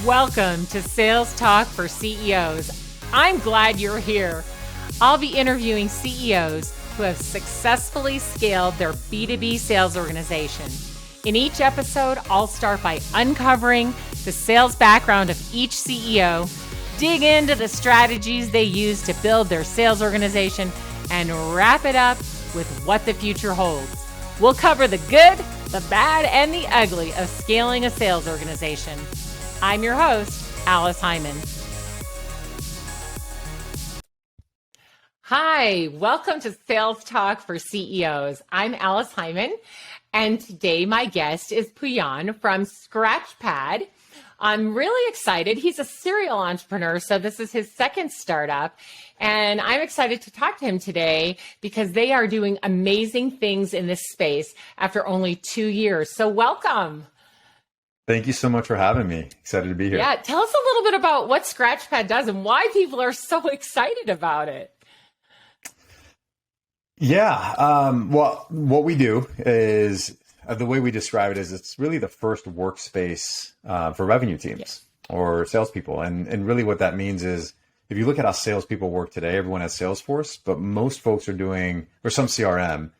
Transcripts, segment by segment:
Welcome to Sales Talk for CEOs. I'm glad you're here. I'll be interviewing CEOs who have successfully scaled their B2B sales organization. In each episode, I'll start by uncovering the sales background of each CEO, dig into the strategies they use to build their sales organization, and wrap it up with what the future holds. We'll cover the good, the bad, and the ugly of scaling a sales organization. I'm your host, Alice Hyman. Hi, welcome to Sales Talk for CEOs. I'm Alice Hyman, and today my guest is Pouyan from Scratchpad. I'm really excited. He's a serial entrepreneur, so this is his second startup, and I'm excited to talk to him today because they are doing amazing things in this space after only 2 years. So welcome. Thank you so much for having me. Excited to be here. Yeah, tell us a little bit about what Scratchpad does and why people are so excited about it. Yeah, well, what we do is, the way we describe it is it's really the first workspace for revenue teams or salespeople. And really what that means is, if you look at how salespeople work today, everyone has Salesforce, but most folks are doing, or some CRM,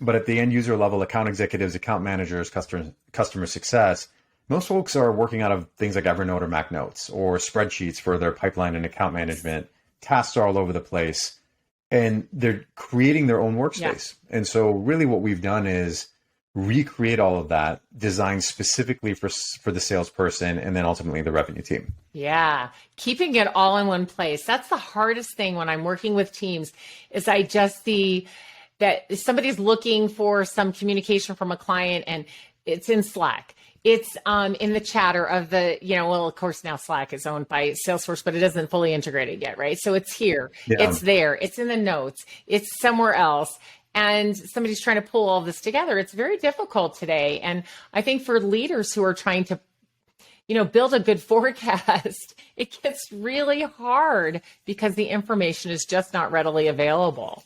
but at the end user level, account executives, account managers, customer success, most folks are working out of things like Evernote or MacNotes or spreadsheets for their pipeline and account management. Tasks are all over the place, and they're creating their own workspace. Yeah. And so really what we've done is recreate all of that, designed specifically for the salesperson and then ultimately the revenue team. Yeah, keeping it all in one place. That's the hardest thing when I'm working with teams is I just see that if somebody's looking for some communication from a client and it's in Slack, it's in the chatter of the, well, of course now Slack is owned by Salesforce, but it isn't fully integrated yet, right? So it's here, It's there, it's in the notes, it's somewhere else. And somebody's trying to pull all this together. It's very difficult today. And I think for leaders who are trying to, build a good forecast, it gets really hard because the information is just not readily available.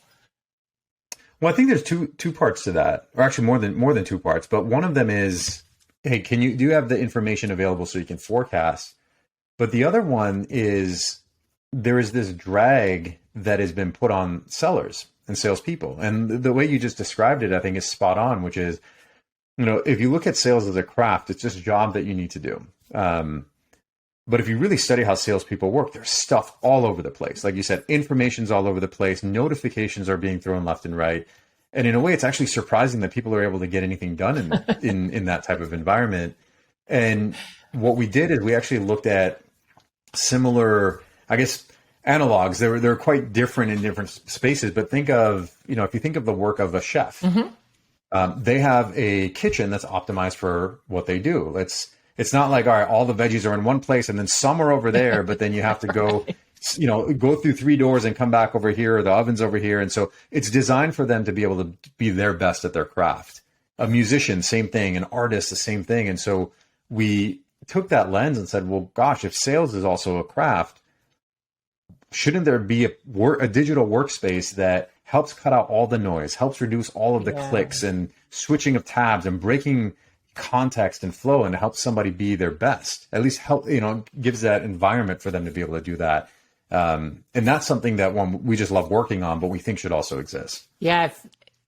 Well, I think there's two parts to that, or actually more than two parts. But one of them is, hey, do you have the information available so you can forecast? But the other one is there is this drag that has been put on sellers and salespeople. And the way you just described it, I think, is spot on, which is, if you look at sales as a craft, it's just a job that you need to do. But if you really study how salespeople work, there's stuff all over the place. Like you said, information's all over the place. Notifications are being thrown left and right. And in a way, it's actually surprising that people are able to get anything done in that type of environment. And what we did is we actually looked at similar, I guess, analogs. They're quite different in different spaces. But think of, if you think of the work of a chef, they have a kitchen that's optimized for what they do. It's not like, all right, all the veggies are in one place and then some are over there, but then you have to go, go through 3 doors and come back over here, or the oven's over here. And so it's designed for them to be able to be their best at their craft. A musician, same thing. An artist, the same thing. And so we took that lens and said, well, gosh, if sales is also a craft, shouldn't there be a digital workspace that helps cut out all the noise, helps reduce all of the clicks and switching of tabs and breaking context and flow, and help somebody be their best, at least help, gives that environment for them to be able to do that. And that's something that we just love working on, but we think should also exist. Yeah.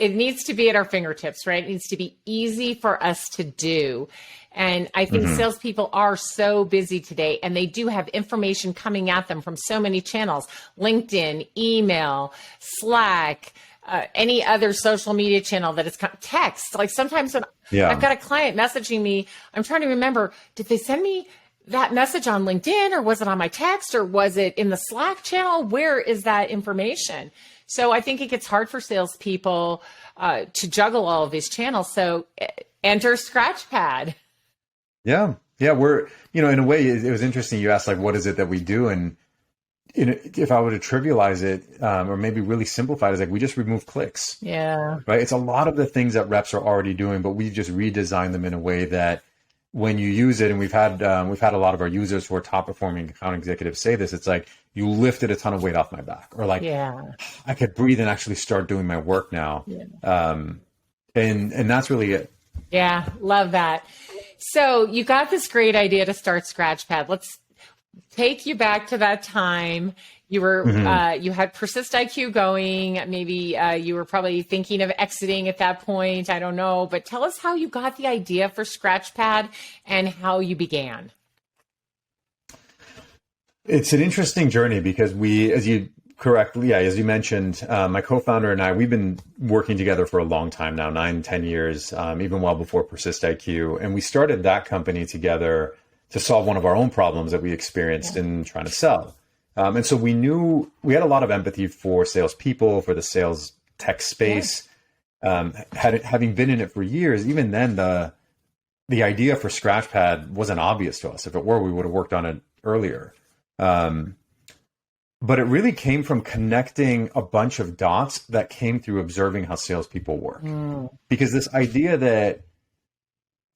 It needs to be at our fingertips, right? It needs to be easy for us to do. And I think salespeople are so busy today, and they do have information coming at them from so many channels: LinkedIn, email, Slack, any other social media channel that is text. Like sometimes when I've got a client messaging me, I'm trying to remember, did they send me that message on LinkedIn, or was it on my text, or was it in the Slack channel? Where is that information? So I think it gets hard for salespeople to juggle all of these channels. So enter Scratchpad. Yeah. We're, in a way, it was interesting. You asked, like, what is it that we do? And if I were to trivialize it, or maybe really simplify it, it's like we just remove clicks. Yeah. Right. It's a lot of the things that reps are already doing, but we've just redesigned them in a way that when you use it, and we've had a lot of our users who are top performing account executives say this, it's like, you lifted a ton of weight off my back, or like, I could breathe and actually start doing my work now. And that's really it. Yeah. Love that. So you got this great idea to start Scratchpad. Let's take you back to that time. You were you had Persist IQ going. Maybe you were probably thinking of exiting at that point. I don't know, but tell us how you got the idea for Scratchpad and how you began. It's an interesting journey because as you mentioned, my co-founder and I, we've been working together for a long time now, 9-10 years, even well before Persist IQ. And we started that company together to solve one of our own problems that we experienced in trying to sell. And so we knew we had a lot of empathy for salespeople, for the sales tech space. Having been in it for years, even then the idea for Scratchpad wasn't obvious to us. If it were, we would have worked on it earlier. But it really came from connecting a bunch of dots that came through observing how salespeople work. Because this idea that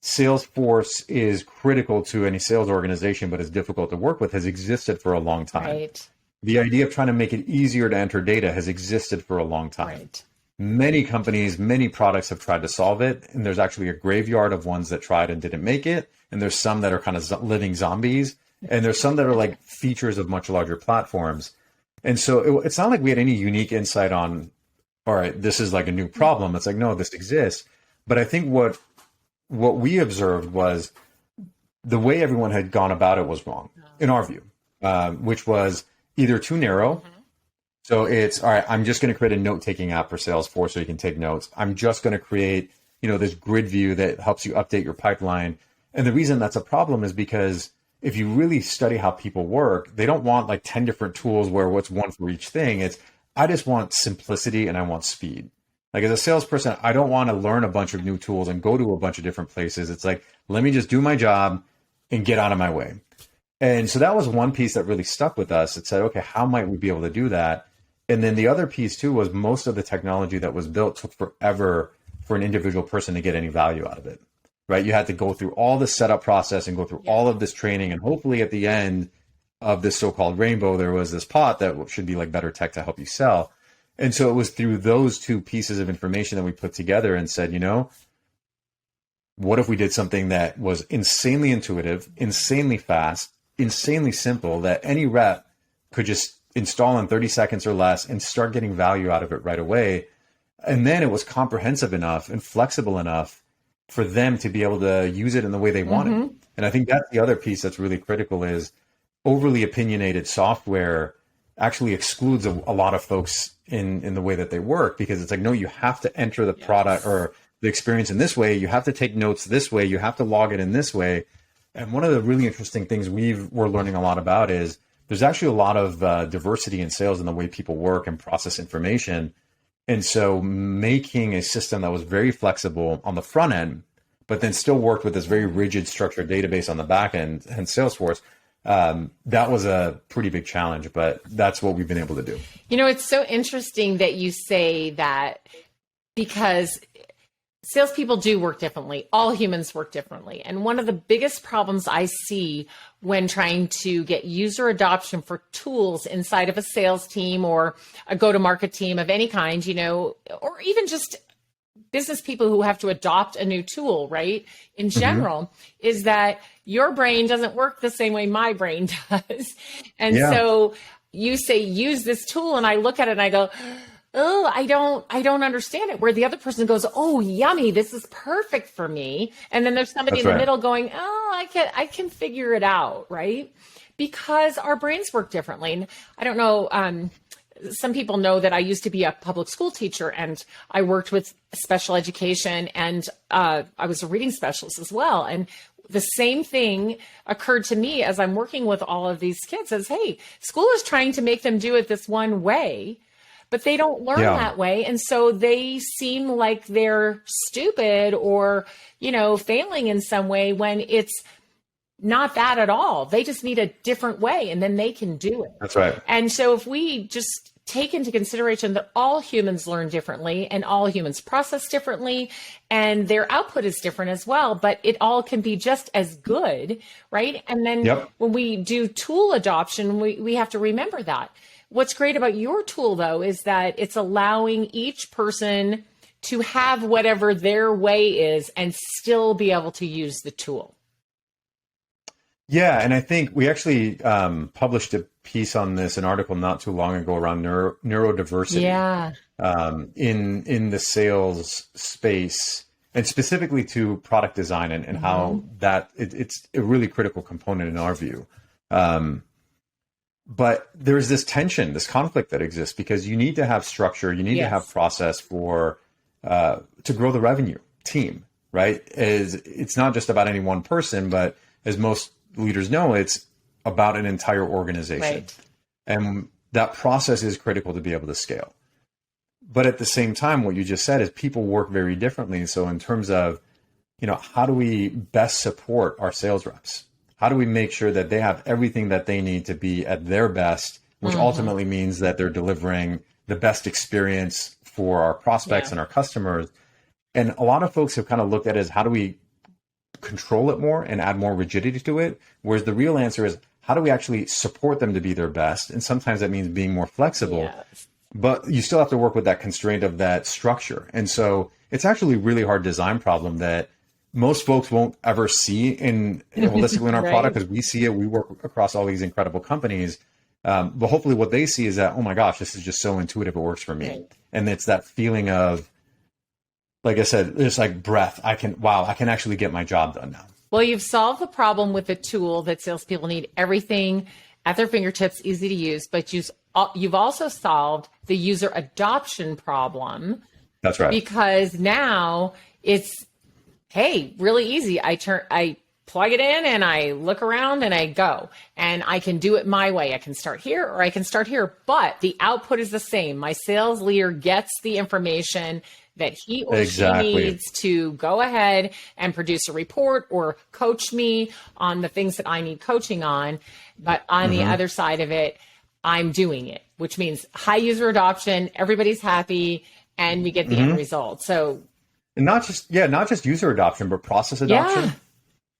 Salesforce is critical to any sales organization, but is difficult to work with, has existed for a long time. Right. The idea of trying to make it easier to enter data has existed for a long time. Right. Many companies, many products have tried to solve it. And there's actually a graveyard of ones that tried and didn't make it. And there's some that are kind of living zombies. And there's some that are like features of much larger platforms. And so it's not like we had any unique insight on, all right, this is like a new problem. It's like, no, this exists. But I think what we observed was the way everyone had gone about it was wrong, in our view, which was either too narrow. So it's, all right, I'm just going to create a note-taking app for Salesforce so you can take notes. I'm just going to create, this grid view that helps you update your pipeline. And the reason that's a problem is because if you really study how people work, they don't want like 10 different tools where what's one for each thing. I just want simplicity and I want speed. Like as a salesperson, I don't want to learn a bunch of new tools and go to a bunch of different places. It's like, let me just do my job and get out of my way. And so that was one piece that really stuck with us. It said, okay, how might we be able to do that? And then the other piece too was most of the technology that was built took forever for an individual person to get any value out of it, right? You had to go through all the setup process and go through all of this training. And hopefully at the end of this so-called rainbow, there was this pot that should be like better tech to help you sell. And so it was through those two pieces of information that we put together and said, what if we did something that was insanely intuitive, insanely fast, insanely simple, that any rep could just install in 30 seconds or less and start getting value out of it right away. And then it was comprehensive enough and flexible enough for them to be able to use it in the way they wanted. And I think that's the other piece that's really critical is overly opinionated software actually excludes a lot of folks in the way that they work, because it's like, no, you have to enter the product or the experience in this way. You have to take notes this way. You have to log it in this way. And one of the really interesting things we're learning a lot about is there's actually a lot of diversity in sales in the way people work and process information. And so making a system that was very flexible on the front end, but then still worked with this very rigid structured database on the back end and Salesforce, that was a pretty big challenge, but that's what we've been able to do. It's so interesting that you say that, because salespeople do work differently. All humans work differently. And one of the biggest problems I see when trying to get user adoption for tools inside of a sales team or a go-to-market team of any kind, or even just business people who have to adopt a new tool, right? In general, is that your brain doesn't work the same way my brain does. And so you say, use this tool. And I look at it and I go, oh, I don't understand it. Where the other person goes, oh, yummy, this is perfect for me. And then there's somebody in the middle going, oh, I can figure it out, right? Because our brains work differently. And I don't know, some people know that I used to be a public school teacher and I worked with special education, and I was a reading specialist as well. And the same thing occurred to me as I'm working with all of these kids as, hey, school is trying to make them do it this one way, but they don't learn that way. And so they seem like they're stupid or, failing in some way when it's not that at all. They just need a different way and then they can do it. That's right. And so if we just take into consideration that all humans learn differently and all humans process differently and their output is different as well, but it all can be just as good, right? And then when we do tool adoption, we have to remember that. What's great about your tool, though, is that it's allowing each person to have whatever their way is and still be able to use the tool. Yeah, and I think we actually published a piece on this, an article not too long ago around neurodiversity in the sales space, and specifically to product design and how that it's a really critical component in our view. But there's this tension, this conflict that exists because you need to have structure, you need to have process for to grow the revenue team, right? It's not just about any one person, but as most leaders know, it's about an entire organization. Right. And that process is critical to be able to scale. But at the same time, what you just said is people work very differently. So in terms of, how do we best support our sales reps? How do we make sure that they have everything that they need to be at their best, which ultimately means that they're delivering the best experience for our prospects and our customers? And a lot of folks have kind of looked at it as how do we control it more and add more rigidity to it? Whereas the real answer is how do we actually support them to be their best? And sometimes that means being more flexible, but you still have to work with that constraint of that structure. And so it's actually a really hard design problem that most folks won't ever see holistically in our product because we see it. We work across all these incredible companies. But hopefully what they see is that, oh my gosh, this is just so intuitive. It works for me. Right. And it's that feeling of, like I said, it's like breath. I can actually get my job done now. Well, you've solved the problem with a tool that salespeople need everything at their fingertips, easy to use, but you've also solved the user adoption problem. That's right. Because now it's, hey, really easy. I plug it in and I look around and I go, and I can do it my way. I can start here or I can start here, but the output is the same. My sales leader gets the information that he or she needs to go ahead and produce a report or coach me on the things that I need coaching on. But on the other side of it, I'm doing it, which means high user adoption, everybody's happy, and we get the end result. So, and not just user adoption, but process adoption,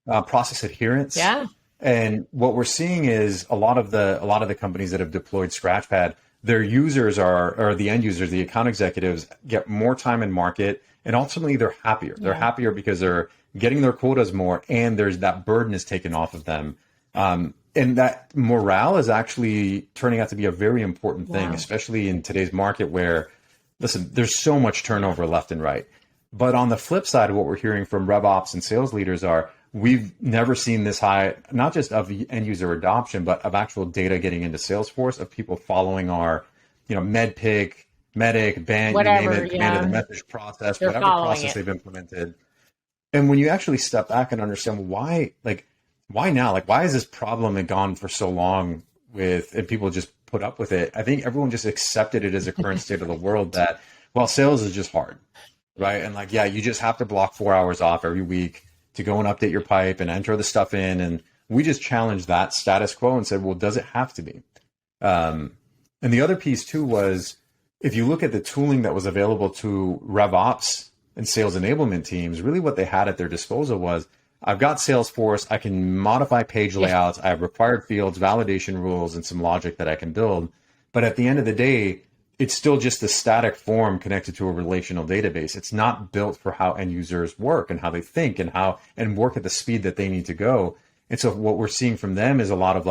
process adherence. Yeah. And what we're seeing is a lot of the companies that have deployed Scratchpad, their users or the end users, the account executives get more time in market, and ultimately they're happier. They're happier because they're getting their quotas more, and there's that burden is taken off of them. And that morale is actually turning out to be a very important thing, especially in today's market where, listen, there's so much turnover left and right. But on the flip side of what we're hearing from rev ops and sales leaders are, we've never seen this high, not just of end user adoption, but of actual data getting into Salesforce, of people following our, MEdPick, Medic, Band, whatever, you name it, command of the message process, they're whatever process they've implemented. And when you actually step back and understand why now? Like, why has this problem gone for so long and people just put up with it? I think everyone just accepted it as a current state of the world that, well, sales is just hard, right? And you just have to block 4 hours off every week to go and update your pipe and enter the stuff in. And we just challenged that status quo and said, well, does it have to be? And the other piece too was, if you look at the tooling that was available to rev ops and sales enablement teams, really what they had at their disposal was, I've got Salesforce, I can modify page layouts, I have required fields, validation rules, and some logic that I can build. But at the end of the day, it's still just a static form connected to a relational database. It's not built for how end users work and how they think and work at the speed that they need to go. And so what we're seeing from them is a lot of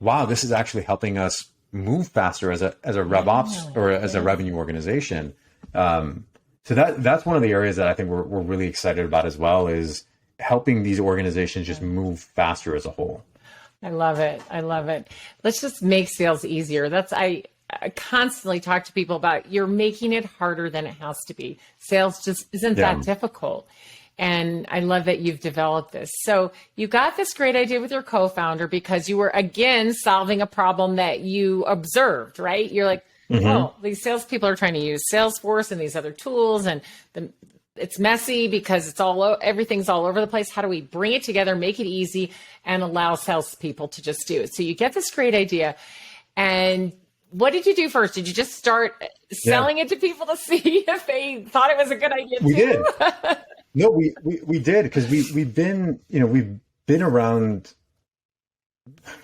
wow, this is actually helping us move faster as a rev ops or as a revenue organization. So that's one of the areas that I think we're really excited about as well, is helping these organizations just move faster as a whole. I love it. Let's just make sales easier. I constantly talk to people about, you're making it harder than it has to be. Sales just isn't that difficult. And I love that you've developed this. So you got this great idea with your co-founder because you were, again, solving a problem that you observed, right? You're like, oh, these salespeople are trying to use Salesforce and these other tools, and it's messy because everything's all over the place. How do we bring it together, make it easy, and allow salespeople to just do it? So you get this great idea. And what did you do first? Did you just start selling it to people to see if they thought it was a good idea? We did. No, we did, because we've been around.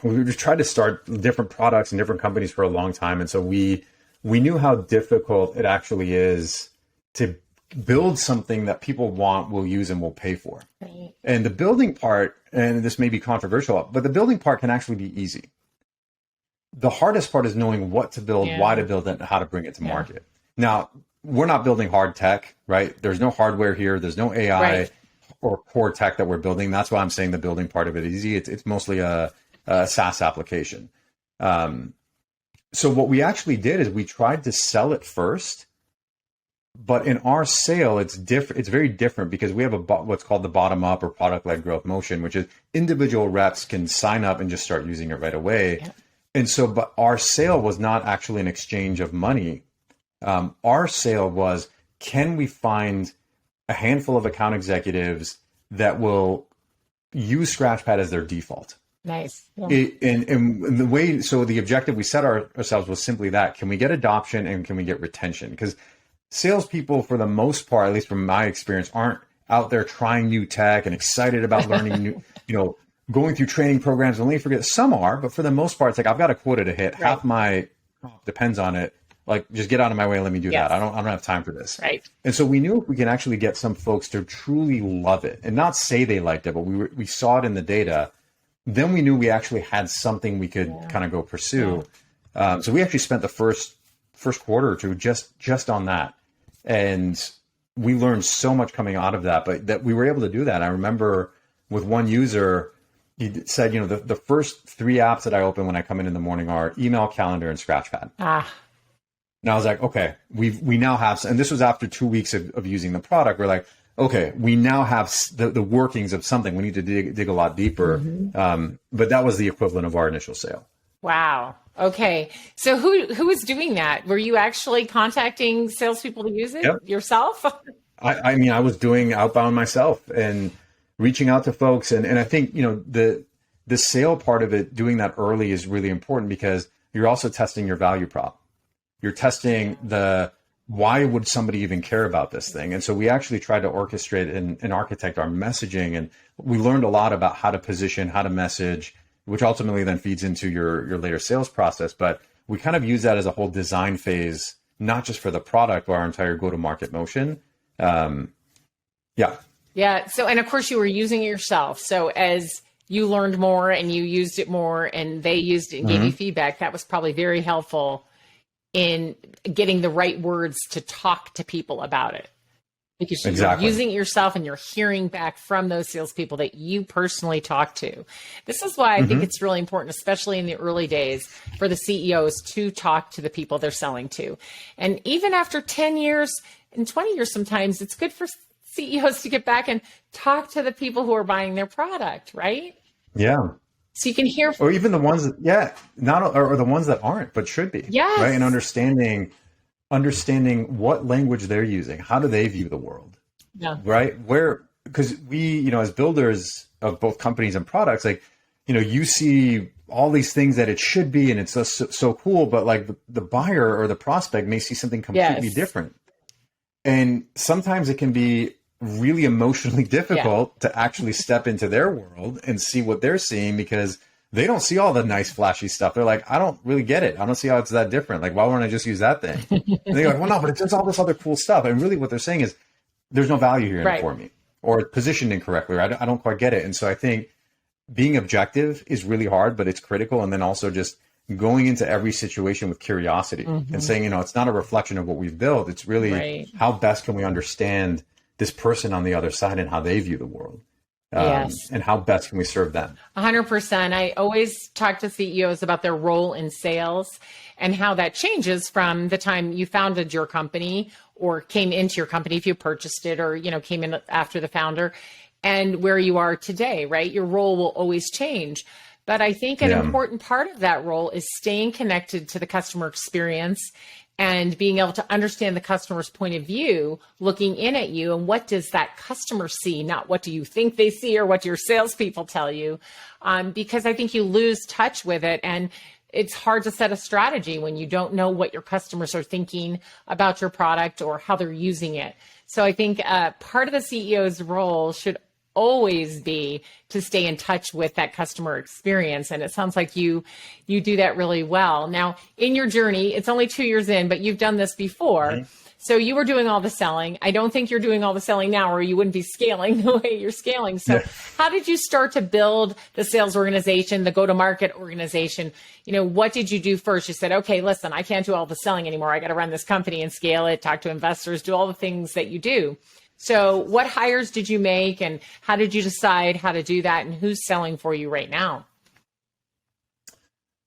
We just tried to start different products and different companies for a long time, and so we knew how difficult it actually is to build something that people want, will use, and will pay for. Right. And the building part, and this may be controversial, but the building part can actually be easy. The hardest part is knowing what to build, why to build it, and how to bring it to market. Now, we're not building hard tech, right? There's no hardware here. There's no AI or core tech that we're building. That's why I'm saying the building part of it is easy. It's mostly a SaaS application. So what we actually did is we tried to sell it first, but in our sale, it's different. It's very different because we have what's called the bottom up or product led growth motion, which is individual reps can sign up and just start using it right away. Yeah. And so, but our sale was not actually an exchange of money. Our sale was, can we find a handful of account executives that will use Scratchpad as their default? Nice. Yeah. And the way, so the objective we set ourselves was simply that: can we get adoption and can we get retention? Because salespeople, for the most part, at least from my experience, aren't out there trying new tech and excited about learning new, going through training programs. Only forget some are, but for the most part, it's like, I've got a quota to hit. Right. Half my depends on it. Like, just get out of my way and let me do that. I don't have time for this. Right. And so we knew if we can actually get some folks to truly love it and not say they liked it, but we saw it in the data, then we knew we actually had something we could kind of go pursue. Yeah. So we actually spent the first quarter or two just on that. And we learned so much coming out of that, but that we were able to do that. I remember with one user, he said, the first 3 apps that I open when I come in the morning are email, calendar, and Scratchpad. And I was like, okay, we now have, and this was after 2 weeks of using the product. We're like, okay, we now have the workings of something. We need to dig a lot deeper. Mm-hmm. But that was the equivalent of our initial sale. Wow. Okay. So who was doing that? Were you actually contacting salespeople to use it yourself? I was doing outbound myself and reaching out to folks. And I think, the sale part of it, doing that early is really important because you're also testing your value prop. You're testing why would somebody even care about this thing? And so we actually tried to orchestrate and architect our messaging. And we learned a lot about how to position, how to message, which ultimately then feeds into your later sales process. But we kind of use that as a whole design phase, not just for the product, but our entire go-to-market motion. Yeah. So, and of course you were using it yourself. So as you learned more and you used it more and they used it and gave you feedback, that was probably very helpful in getting the right words to talk to people about it. Because you're using it yourself and you're hearing back from those salespeople that you personally talk to. This is why I think it's really important, especially in the early days, for the CEOs to talk to the people they're selling to. And even after 10 years and 20 years, sometimes it's good for CEOs to get back and talk to the people who are buying their product, right? Yeah. So you can hear, or even the ones that, or the ones that aren't, but should be. Yes. Right. And understanding what language they're using. How do they view the world? Yeah. Right. Because we, as builders of both companies and products, like, you see all these things that it should be, and it's so cool, but like the buyer or the prospect may see something completely different. And sometimes it can be really emotionally difficult to actually step into their world and see what they're seeing because they don't see all the nice flashy stuff. They're like, I don't really get it. I don't see how it's that different. Like, why wouldn't I just use that thing? And they're like, well, no, but it's just all this other cool stuff. And really what they're saying is there's no value here in it for me, or positioned incorrectly. Right? I don't quite get it. And so I think being objective is really hard, but it's critical. And then also just going into every situation with curiosity and saying, it's not a reflection of what we've built. It's really how best can we understand this person on the other side and how they view the world. And how best can we serve them? 100%. I always talk to CEOs about their role in sales and how that changes from the time you founded your company or came into your company if you purchased it or, came in after the founder and where you are today, right? Your role will always change. But I think an important part of that role is staying connected to the customer experience and being able to understand the customer's point of view, looking in at you, and what does that customer see, not what do you think they see or what your salespeople tell you, because I think you lose touch with it. And it's hard to set a strategy when you don't know what your customers are thinking about your product or how they're using it. So I think part of the CEO's role should always be to stay in touch with that customer experience. And it sounds like you do that really well. Now, in your journey, it's only 2 years in, but you've done this before. So you were doing all the selling. I don't think you're doing all the selling now, or you wouldn't be scaling the way you're scaling. So how did you start to build the sales organization, the go-to-market organization? What did you do first? You said, okay, listen, I can't do all the selling anymore. I got to run this company and scale it, talk to investors, do all the things that you do. So what hires did you make, and how did you decide how to do that, and who's selling for you right now?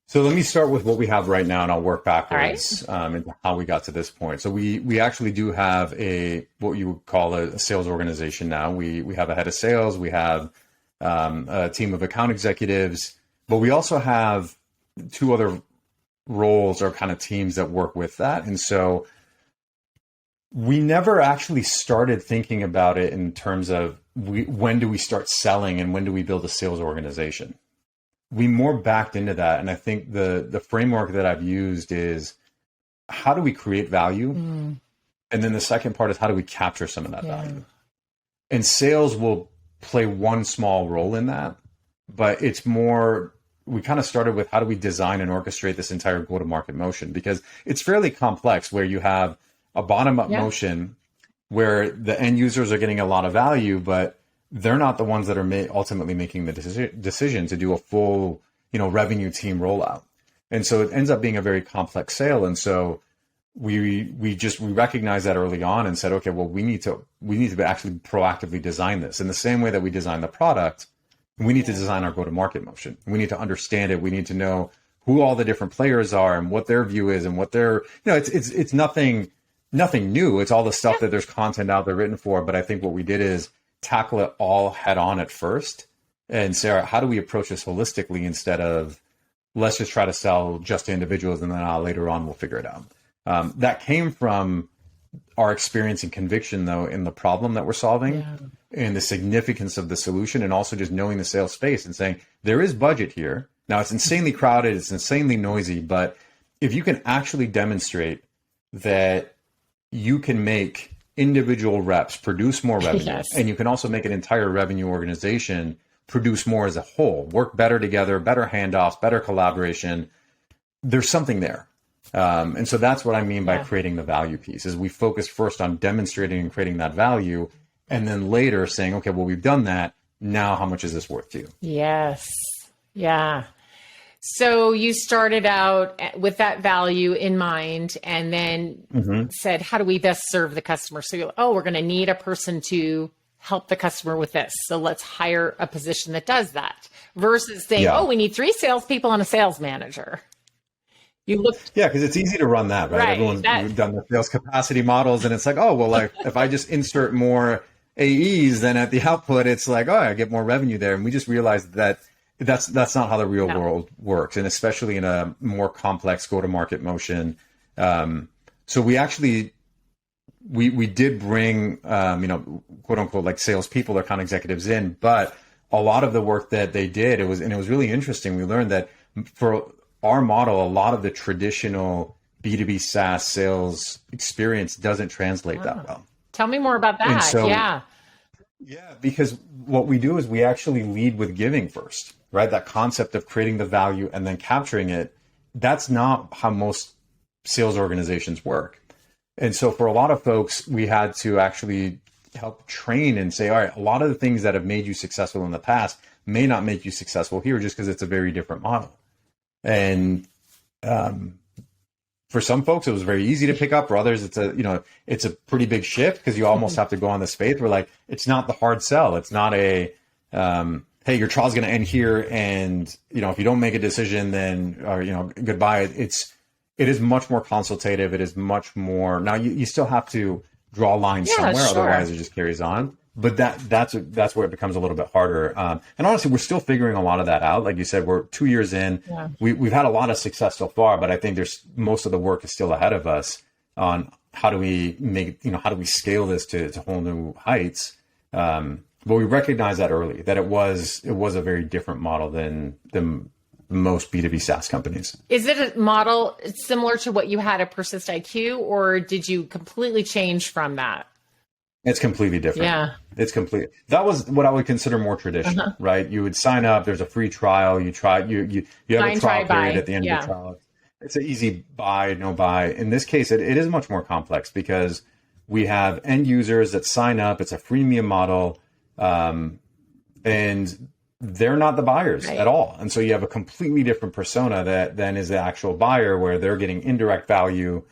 So let me start with what we have right now, and I'll work backwards into how we got to this point. So we actually do have what you would call a sales organization now. We have a head of sales, we have a team of account executives, but we also have two other roles or kind of teams that work with that. And so we never actually started thinking about it in terms of when do we start selling and when do we build a sales organization. We more backed into that. And I think the framework that I've used is, how do we create value? And then the second part is, how do we capture some of that value? And sales will play one small role in that, but it's more, we kind of started with, how do we design and orchestrate this entire go-to-market motion? Because it's fairly complex, where you have a bottom-up motion where the end users are getting a lot of value, but they're not the ones that are ultimately making the decision to do a full, revenue team rollout. And so it ends up being a very complex sale. And so we recognized that early on and said, okay, well, we need to actually proactively design this in the same way that we design the product. We need to design our go-to-market motion. We need to understand it. We need to know who all the different players are and what their view is and what their, it's nothing new. It's all the stuff that there's content out there written for. But I think what we did is tackle it all head on at first and say, all right, how do we approach this holistically, instead of let's just try to sell just to individuals and then later on we'll figure it out. That came from our experience and conviction, though, in the problem that we're solving and the significance of the solution, and also just knowing the sales space and saying, there is budget here. Now, it's insanely crowded, it's insanely noisy, but if you can actually demonstrate that you can make individual reps produce more revenue, and you can also make an entire revenue organization produce more as a whole, work better together, better handoffs, better collaboration, there's something there. And so that's what I mean by creating the value piece, is we focus first on demonstrating and creating that value, and then later saying, okay, well, we've done that. Now, how much is this worth to you? Yes. Yeah. So you started out with that value in mind, and then said, how do we best serve the customer? So you're, we're going to need a person to help the customer with this. So let's hire a position that does that, versus saying, we need 3 salespeople and a sales manager. You look, because it's easy to run that, right? Everyone's done the sales capacity models, and it's like, if I just insert more AEs, then at the output, it's like, I get more revenue there. And we just realized that that's not how the real world works, and especially in a more complex go-to-market motion. So we actually we did bring quote unquote like salespeople or account executives in, but a lot of the work that they did, it was really interesting. We learned that for our model, a lot of the traditional B2B SaaS sales experience doesn't translate that well. Tell me more about that. So, because what we do is we actually lead with giving first, right? That concept of creating the value and then capturing it, that's not how most sales organizations work. And so for a lot of folks, we had to actually help train and say, all right, a lot of the things that have made you successful in the past may not make you successful here, just because it's a very different model. And for some folks, it was very easy to pick up. For others, it's a pretty big shift, because you almost have to go on this faith where, like, it's not the hard sell. It's not a, hey, your trial's going to end here, and if you don't make a decision, then goodbye. It is much more consultative. It is much more. Now you still have to draw lines somewhere, otherwise it just carries on. But that's where it becomes a little bit harder. And honestly, we're still figuring a lot of that out. Like you said, we're 2 years in. Yeah. We've had a lot of success so far, but I think there's most of the work is still ahead of us on how do we how do we scale this to whole new heights. But we recognize that early, that it was a very different model than most B2B SaaS companies. Is it a model similar to what you had at PersistIQ, or did you completely change from that? It's completely different. Yeah. It's complete. That was what I would consider more traditional, right? You would sign up. There's a free trial. You try. You have a trial period at the end of the trial. it's an easy buy, no buy. In this case, it is much more complex because we have end users that sign up. It's a freemium model, and they're not the buyers Right. at all. And so you have a completely different persona that then is the actual buyer, where they're getting indirect value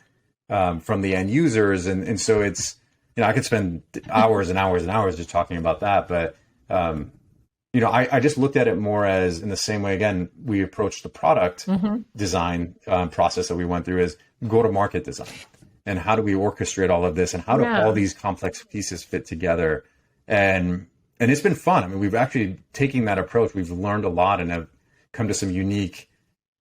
from the end users. And so it's, I could spend hours and hours and hours just talking about that. But, I just looked at it more as in the same way, again, we approached the product design process that we went through as go-to-market design. And how do we orchestrate all of this? And how do all these complex pieces fit together? And it's been fun. I mean, we've actually taken that approach. We've learned a lot and have come to some unique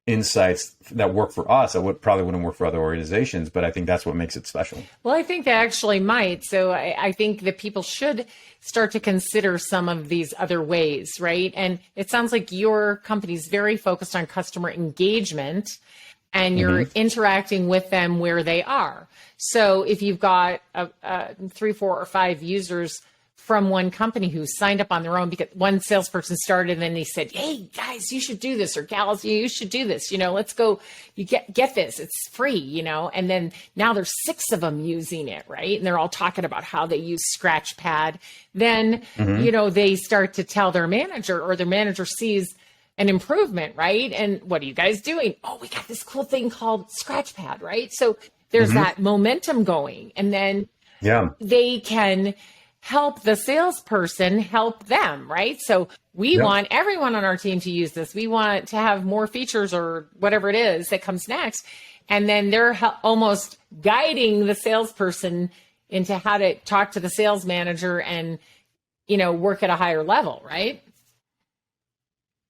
insights that work for us that probably wouldn't work for other organizations. But I think that's what makes it special. Well, I think they actually might. So I think that people should start to consider some of these other ways, right? And it sounds like your company's very focused on customer engagement and you're interacting with them where they are. So if you've got 3, 4, or 5 users from one company who signed up on their own because one salesperson started and then they said, hey guys, you should do this, or gals, you should do this, let's go, you get this, it's free, and then now there's 6 of them using it, right? And they're all talking about how they use Scratchpad. Then, they start to tell their manager, or their manager sees an improvement, right? And what are you guys doing? Oh, we got this cool thing called Scratchpad, right? So there's that momentum going, and then they can help the salesperson help them, right? So we want everyone on our team to use this. We want to have more features or whatever it is that comes next. And then they're almost guiding the salesperson into how to talk to the sales manager and, work at a higher level, right?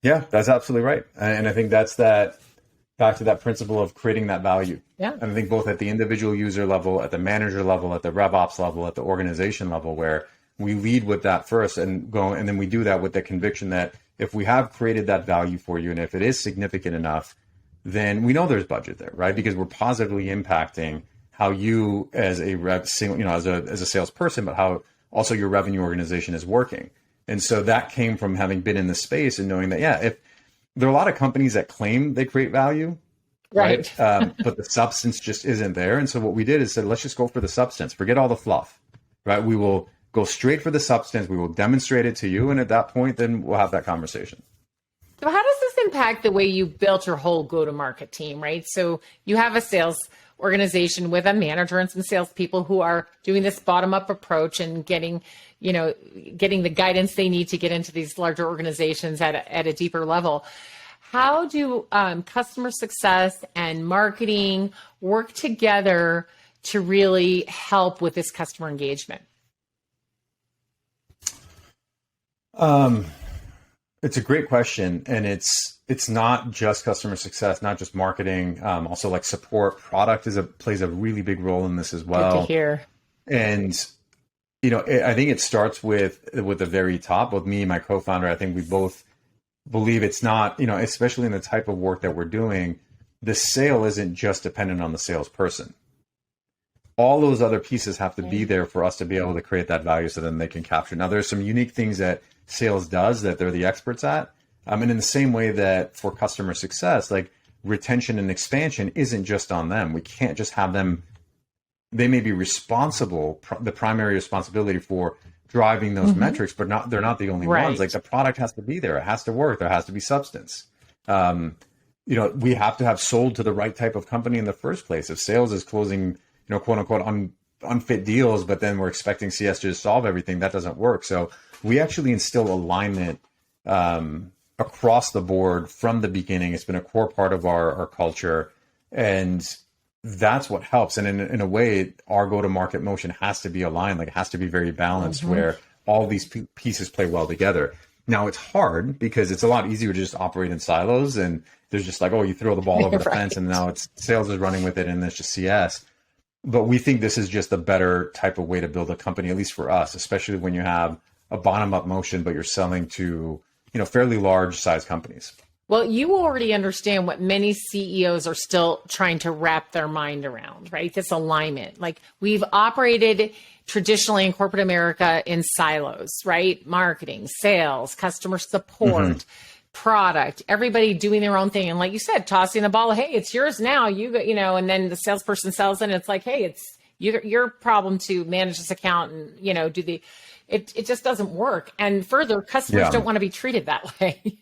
Yeah, that's absolutely right. And I think that's back to that principle of creating that value. Yeah. And I think both at the individual user level, at the manager level, at the RevOps level, at the organization level, where we lead with that first and then we do that with the conviction that if we have created that value for you, and if it is significant enough, then we know there's budget there, right? Because we're positively impacting how you as a as a salesperson, but how also your revenue organization is working. And so that came from having been in the space and knowing that, if there are a lot of companies that claim they create value, right? But the substance just isn't there. And so what we did is said, let's just go for the substance. Forget all the fluff, right? We will go straight for the substance. We will demonstrate it to you. And at that point, then we'll have that conversation. So how does this impact the way you built your whole go-to-market team, right? So you have a sales organization with a manager and some salespeople who are doing this bottom-up approach and getting the guidance they need to get into these larger organizations at a deeper level. How do customer success and marketing work together to really help with this customer engagement? It's a great question, and it's not just customer success, not just marketing. Also, like support, product plays a really big role in this as well. Good to hear. And I think it starts with the very top. Both me and my co-founder, I think we both believe it's not, especially in the type of work that we're doing, the sale isn't just dependent on the salesperson. All those other pieces have to be there for us to be able to create that value so then they can capture. Now, there's some unique things that sales does that they're the experts at. And in the same way that for customer success, like retention and expansion isn't just on them. We can't just have them. They may be responsible, the primary responsibility for driving those metrics, but they're not the only ones. Like the product has to be there. It has to work. There has to be substance. We have to have sold to the right type of company in the first place. If sales is closing, quote unquote, unfit deals, but then we're expecting CS to just solve everything, that doesn't work. So we actually instill alignment across the board from the beginning. It's been a core part of our culture, and that's what helps. And in a way, our go-to-market motion has to be aligned, like it has to be very balanced, where all these pieces play well together. Now, it's hard because it's a lot easier to just operate in silos, and there's just like, you throw the ball over the fence, and now it's sales is running with it, and it's just CS. But we think this is just a better type of way to build a company, at least for us, especially when you have a bottom-up motion, but you're selling to, fairly large size companies. Well, you already understand what many CEOs are still trying to wrap their mind around, right? This alignment. Like we've operated traditionally in corporate America in silos, right? Marketing, sales, customer support, product, everybody doing their own thing. And like you said, tossing the ball, hey, it's yours now. And then the salesperson sells it and it's like, hey, it's your problem to manage this account and, it just doesn't work. And further, customers don't want to be treated that way,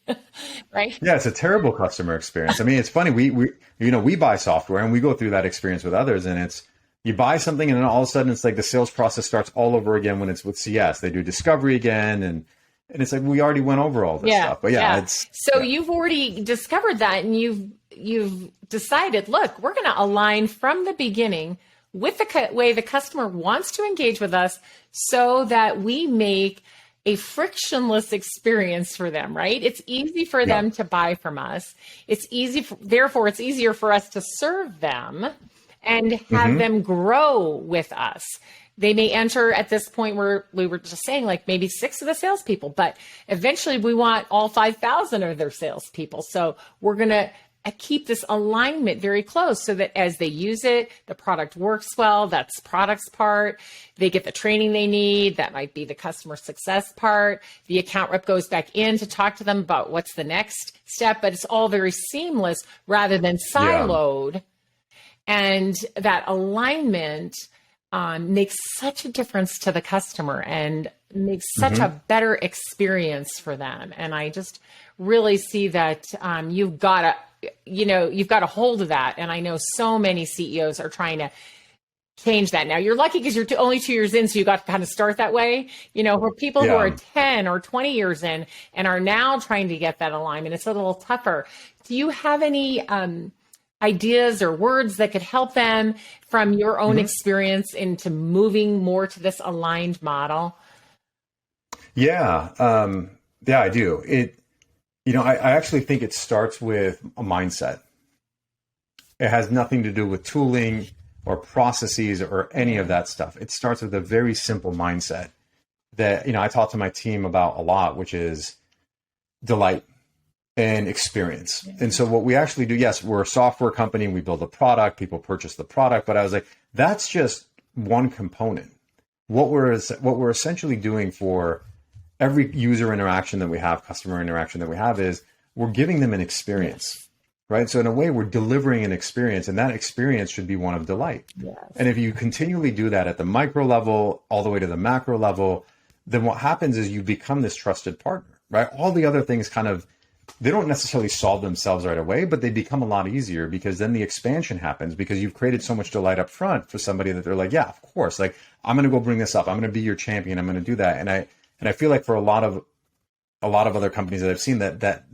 right? Yeah, it's a terrible customer experience. I mean, it's funny. We buy software and we go through that experience with others, and you buy something and then all of a sudden it's like the sales process starts all over again when it's with CS. They do discovery again, and it's like we already went over all this stuff. But you've already discovered that, and you've decided, look, we're going to align from the beginning with the way the customer wants to engage with us so that we make a frictionless experience for them, right? It's easy for them to buy from us. Therefore, it's easier for us to serve them and have them grow with us. They may enter at this point where we were just saying, like maybe 6 of the salespeople, but eventually we want all 5,000 of their salespeople. So we're going to keep this alignment very close so that as they use it, the product works well. That's product's part. They get the training they need. That might be the customer success part. The account rep goes back in to talk to them about what's the next step, but it's all very seamless rather than siloed. And that alignment makes such a difference to the customer and makes such a better experience for them. And I just really see that you've got a hold of that. And I know so many CEOs are trying to change that. Now you're lucky because you're only 2 years in, so you got to kind of start that way. For people who are 10 or 20 years in and are now trying to get that alignment, it's a little tougher. Do you have any ideas or words that could help them from your own experience into moving more to this aligned model? Yeah, I do. I actually think it starts with a mindset. It has nothing to do with tooling or processes or any of that stuff. It starts with a very simple mindset that, I talk to my team about a lot, which is delight and experience. And so what we actually do, yes, we're a software company, we build a product, people purchase the product, but I was like, that's just one component. What we're essentially doing for every user interaction that we have, customer interaction that we have, is we're giving them an experience, right? So in a way, we're delivering an experience, and that experience should be one of delight. Yes. And if you continually do that at the micro level, all the way to the macro level, then what happens is you become this trusted partner, right? All the other things they don't necessarily solve themselves right away, but they become a lot easier because then the expansion happens because you've created so much delight up front for somebody that they're like, yeah, of course. Like, I'm going to go bring this up. I'm going to be your champion. I'm going to do that. And I feel like for a lot of other companies that I've seen, that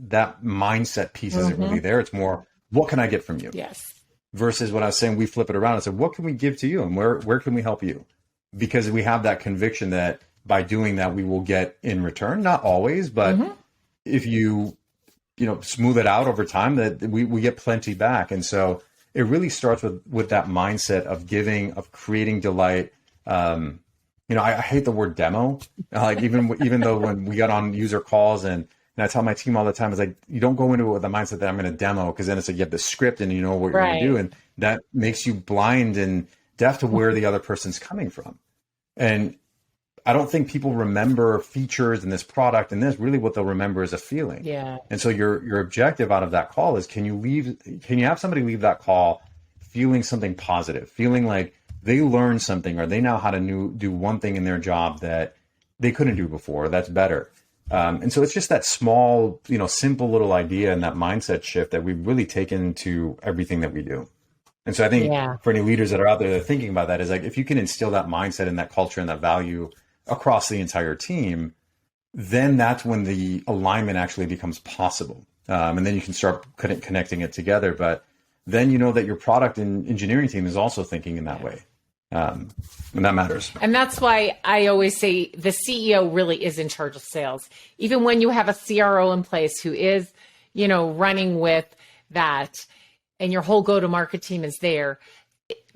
mindset piece isn't really there. It's more, what can I get from you? Yes. Versus what I was saying, we flip it around and say, what can we give to you? And where can we help you? Because we have that conviction that by doing that, we will get in return. Not always, but if you smooth it out over time, that we get plenty back. And so it really starts with that mindset of giving, of creating delight. I hate the word demo. Like even though when we got on user calls and I tell my team all the time, it's like, you don't go into it with the mindset that I'm going to demo, because then it's like you have the script and you know what you're going to do. And that makes you blind and deaf to where the other person's coming from. And I don't think people remember features in this product and this. Really what they'll remember is a feeling. Yeah. And so your objective out of that call is, can you have somebody leave that call feeling something positive, feeling like they learned something, or they know how to do one thing in their job that they couldn't do before. That's better. And so it's just that small, simple little idea and that mindset shift that we've really taken to everything that we do. And so I think for any leaders that are out there that are thinking about that, is like, if you can instill that mindset and that culture and that value across the entire team, then that's when the alignment actually becomes possible. And then you can start connecting it together. But then you know that your product and engineering team is also thinking in that way. And that matters. And that's why I always say the CEO really is in charge of sales. Even when you have a CRO in place who is, running with that, and your whole go-to-market team is there,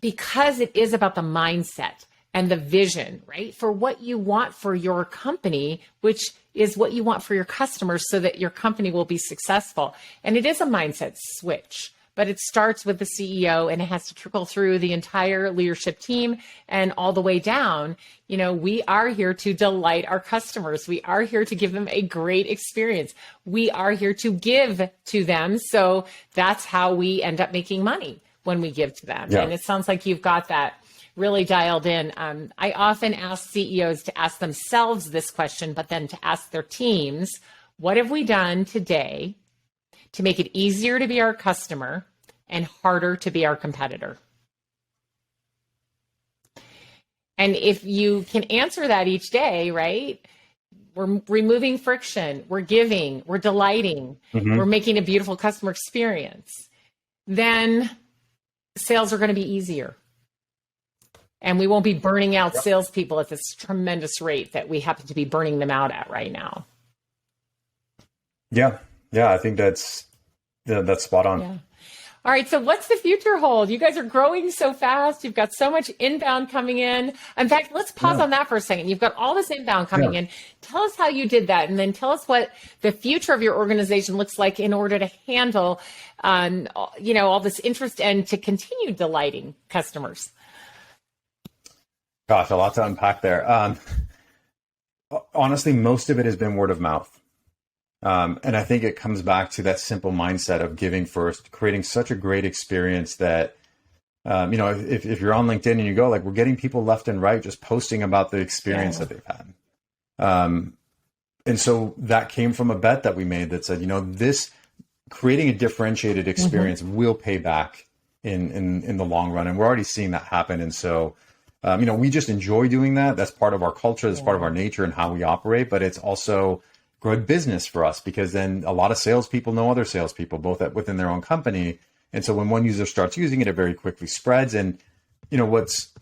because it is about the mindset and the vision, right? For what you want for your company, which is what you want for your customers, so that your company will be successful. And it is a mindset switch. but it starts with the CEO and it has to trickle through the entire leadership team and all the way down. You know, we are here to delight our customers. We are here to give them a great experience. We are here to give to them. So that's how we end up making money when we give to them. Yeah. And it sounds like you've got that really dialed in. I often ask CEOs to ask themselves this question, but then to ask their teams, what have we done today to make it easier to be our customer and harder to be our competitor? And if you can answer that each day, right? We're removing friction, we're giving, we're delighting, we're making a beautiful customer experience, then sales are going to be easier. And we won't be burning out salespeople at this tremendous rate that we happen to be burning them out at right now. Yeah. I think that's spot on. Yeah. All right. So what's the future hold? You guys are growing so fast. You've got so much inbound coming in. In fact, let's pause on that for a second. You've got all this inbound coming in. Tell us how you did that. And then tell us what the future of your organization looks like in order to handle, all this interest and to continue delighting customers. Gosh, a lot to unpack there. Honestly, most of it has been word of mouth. And I think it comes back to that simple mindset of giving first, creating such a great experience that, if you're on LinkedIn and you go, like, we're getting people left and right just posting about the experience that they've had. And so that came from a bet that we made that said, this creating a differentiated experience will pay back in the long run. And we're already seeing that happen. And so, we just enjoy doing that. That's part of our culture. That's part of our nature and how we operate. But it's also good business for us because then a lot of salespeople know other salespeople, both within their own company. And so when one user starts using it, it very quickly spreads. And what's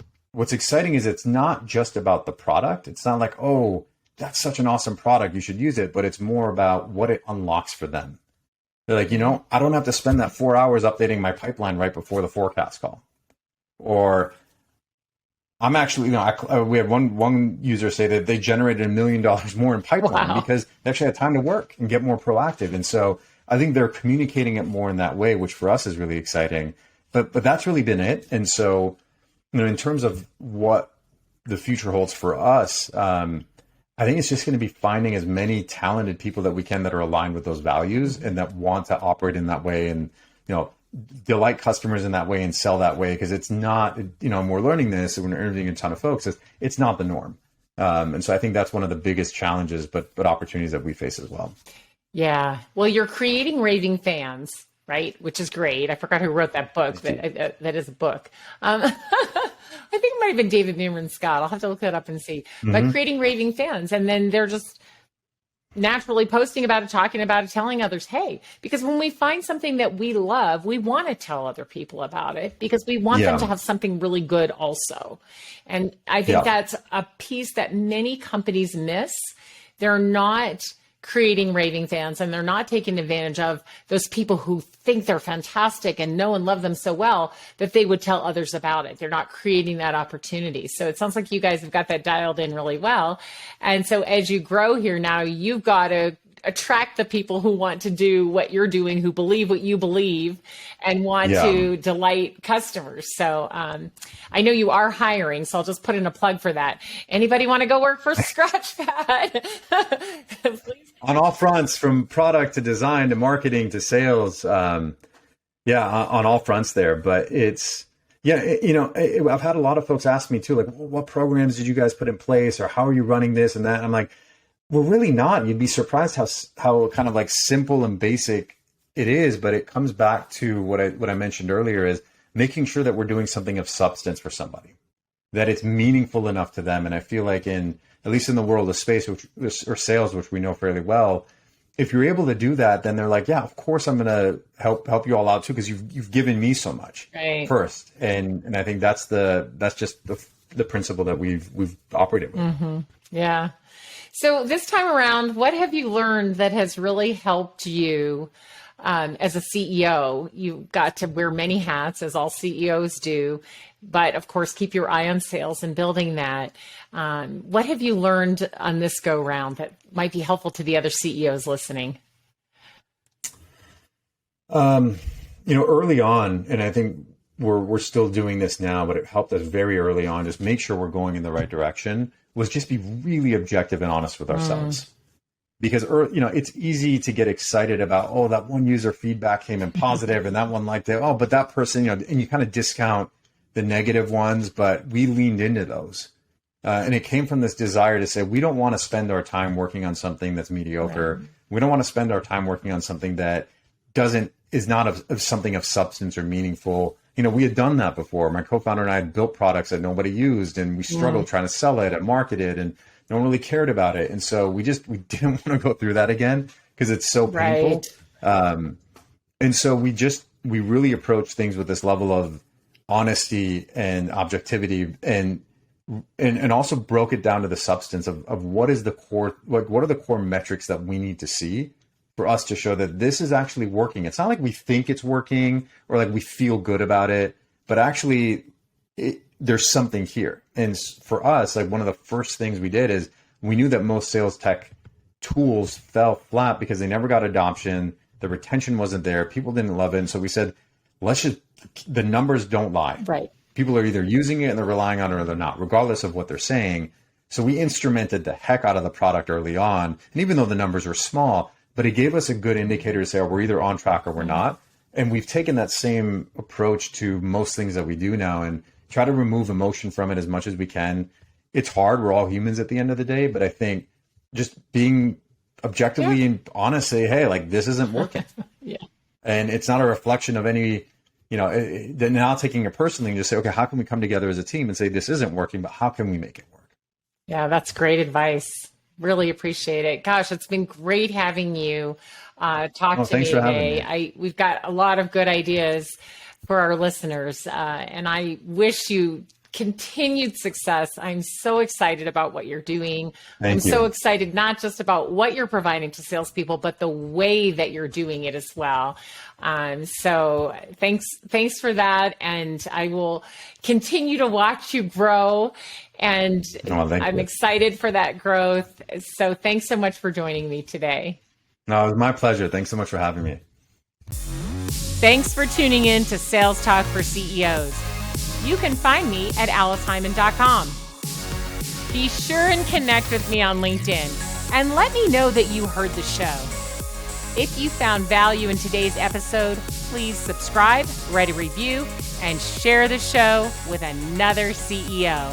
exciting is it's not just about the product. It's not like, oh, that's such an awesome product, you should use it. But it's more about what it unlocks for them. They're like, I don't have to spend that 4 hours updating my pipeline right before the forecast call. Or I'm actually, we had one user say that they generated $1 million more in pipeline because they actually had time to work and get more proactive. And so I think they're communicating it more in that way, which for us is really exciting. But that's really been it. And so, in terms of what the future holds for us, I think it's just going to be finding as many talented people that we can that are aligned with those values and that want to operate in that way and, delight customers in that way and sell that way. Because it's not, and we're learning this and we're interviewing a ton of folks, it's not the norm. And so I think that's one of the biggest challenges, but opportunities that we face as well. Yeah. Well, you're creating raving fans, right? Which is great. I forgot who wrote that book. That is a book. I think it might have been David Newman Scott. I'll have to look that up and see. But creating raving fans. And then they're just naturally posting about it, talking about it, telling others, hey, because when we find something that we love, we want to tell other people about it because we want them to have something really good also. And I think that's a piece that many companies miss. They're not creating raving fans and they're not taking advantage of those people who think they're fantastic and know and love them so well that they would tell others about it. They're not creating that opportunity. So it sounds like you guys have got that dialed in really well. And so as you grow here now, you've got to attract the people who want to do what you're doing, who believe what you believe and want to delight customers. So I know you are hiring, so I'll just put in a plug for that. Anybody want to go work for Scratchpad? Please. On all fronts, from product to design to marketing to sales. On all fronts there. But it's, I've had a lot of folks ask me too, like, what programs did you guys put in place or how are you running this and that? And I'm like, we're really not. You'd be surprised how kind of like simple and basic it is, but it comes back to what I mentioned earlier is making sure that we're doing something of substance for somebody, that it's meaningful enough to them. And I feel like at least in the world of space or sales, which we know fairly well, if you're able to do that, then they're like, yeah, of course I'm going to help you all out too, because you've given me so much first. And I think that's just the principle that we've operated with. Mm-hmm. Yeah. So this time around, what have you learned that has really helped you as a CEO? You got to wear many hats, as all CEOs do, but of course, keep your eye on sales and building that. What have you learned on this go round that might be helpful to the other CEOs listening? early on, and I think we're still doing this now, but it helped us very early on, just make sure we're going in the right direction, was just be really objective and honest with ourselves. Because, it's easy to get excited about, oh, that one user feedback came in positive and that one liked it. Oh, but that person, and you kind of discount the negative ones, but we leaned into those. And it came from this desire to say, we don't want to spend our time working on something that's mediocre. Right. We don't want to spend our time working on something that is not of something of substance or meaningful. We had done that before. My co-founder and I had built products that nobody used, and we struggled trying to sell it and market it, and no one really cared about it. And so we didn't want to go through that again because it's so painful. Right. And so we really approached things with this level of honesty and objectivity, and also broke it down to the substance of what is the core, what are the core metrics that we need to see for us to show that this is actually working. It's not like we think it's working or like we feel good about it, but actually there's something here. And for us, like one of the first things we did is we knew that most sales tech tools fell flat because they never got adoption. The retention wasn't there. People didn't love it. And so we said, the numbers don't lie. Right. People are either using it and they're relying on it or they're not, regardless of what they're saying. So we instrumented the heck out of the product early on. And even though the numbers were small, but it gave us a good indicator to say, oh, we're either on track or we're not. And we've taken that same approach to most things that we do now and try to remove emotion from it as much as we can. It's hard. We're all humans at the end of the day. But I think just being objectively and honest, say, hey, like this isn't working. And it's not a reflection of any, then now taking it personally and just say, okay, how can we come together as a team and say this isn't working, but how can we make it work? Yeah, that's great advice. Really appreciate it. Gosh, it's been great having you talk to me today. We've got a lot of good ideas for our listeners, and I wish you continued success. I'm so excited about what you're doing. I'm so excited not just about what you're providing to salespeople, but the way that you're doing it as well. So thanks for that. And I will continue to watch you grow. And I'm excited for that growth. So thanks so much for joining me today. No, it was my pleasure. Thanks so much for having me. Thanks for tuning in to Sales Talk for CEOs. You can find me at alicehyman.com. Be sure and connect with me on LinkedIn and let me know that you heard the show. If you found value in today's episode, please subscribe, write a review, and share the show with another CEO.